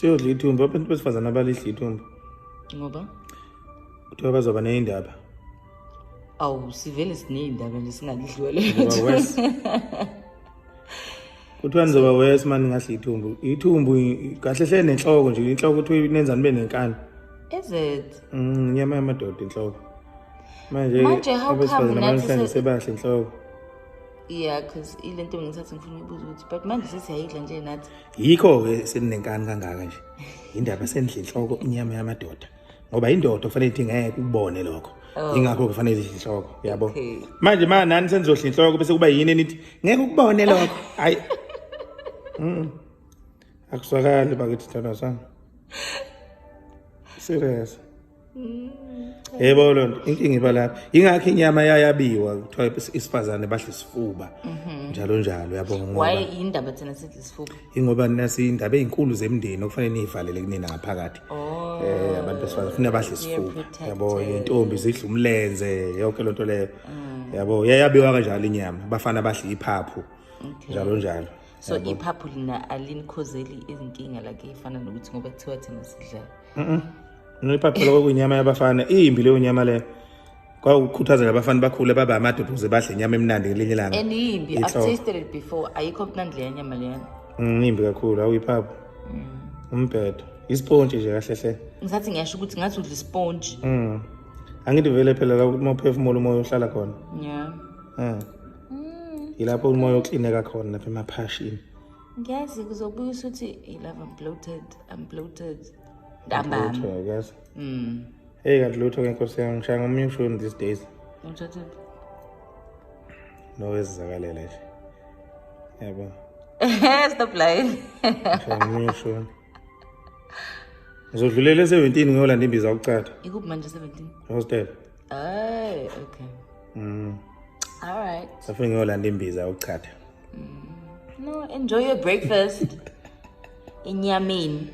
Siyodla ithumbu abantu besifazane abalidla ithumbu. Ngoba? Kuthiwa bazoba ney'ndaba. Awu sivele siney'ndaba nje singalidliwe Ngoba wes. Kuthiwa nizoba wes manje ngadla ithumbu. Ithumbu kahle hle nenhloko nje, inhloko kuthiwa inenza nibe nenkani. Is it? Inyama yamadoda inhloko. Manje how come nathi sebahle inhloko. Yeah, because ile nto ngithatha ngifuna ukubuza ukuthi but manje sesiyayidla nje nathi. Yikho ke seninenkani kangaka nje. Indaba sendla inhloko inyama yamadoda. Ngoba indoda kufanele ithi ngeke ubone lokho. Ingakho kufanele idle inhloko, yabo. Manje nani senizodla inhloko bese kuba yini nithi ngeke ukubone lokho. Hayi. Akuswakali bakithi thana sami. Serious. Yebo lonto inkinga iba lapha. Ingakho inyama yayabiwa kuthiwa isifazane badla isifuba. Njalo njalo yabo ngoba. Why indaba thina sidla isifuba? Ingoba nasi indaba ezinkulu zemndeni okufanele nivalele kunina ngaphakathi. Abantu besifazane kufanele badle isifuba. Yabo intombi zidla umlenze yonke lonto leyo. Yabo yayabiwa kanjalo inyama. Bafana badla iphaphu. Njalo njalo. So iphaphu lina alinikhozeli izinkinga like ifana nokuthi ngoba kuthiwa thina sidla. Iphaphu lokho kuyinyama yabafana imbi leyo nyama leyo. Kwakukhuthaza abafana bakhule babe amadoda ukuze badle inyama emnandi ngelinye ilanga. Imbi, I've tasted it before. Ayikho mnandi le nyama leyana. Imbi kakhulu awuyiphaphu. Umbhedo. Isponge nje kahle hle. Ngisathi ngiyasho ukuthi ngathi udla isponge. Angithi vele phela la uma uphefumula umoya uhlala khona. Yeah. Ilapho umoya oklineka khona lapha emaphashini. Ngiyazi kuzobuya ukuthi I love I'm bloated. Ndambama. Yes. Hey kanti lutho ke Nkosi yami ngishaya ngomunye ushoni these days. Mchtshatha. No wezizakalela nje. Yabo. Stop lying. Ngomunye ushoni. Ngizodlulela ese-17 ngiyolanda imbiza yokucatha. Ikuphi manje 17? Hostel. Okay. All right. Safike ngiyolanda imbiza yokucatha. No, enjoy your breakfast. Inyameni.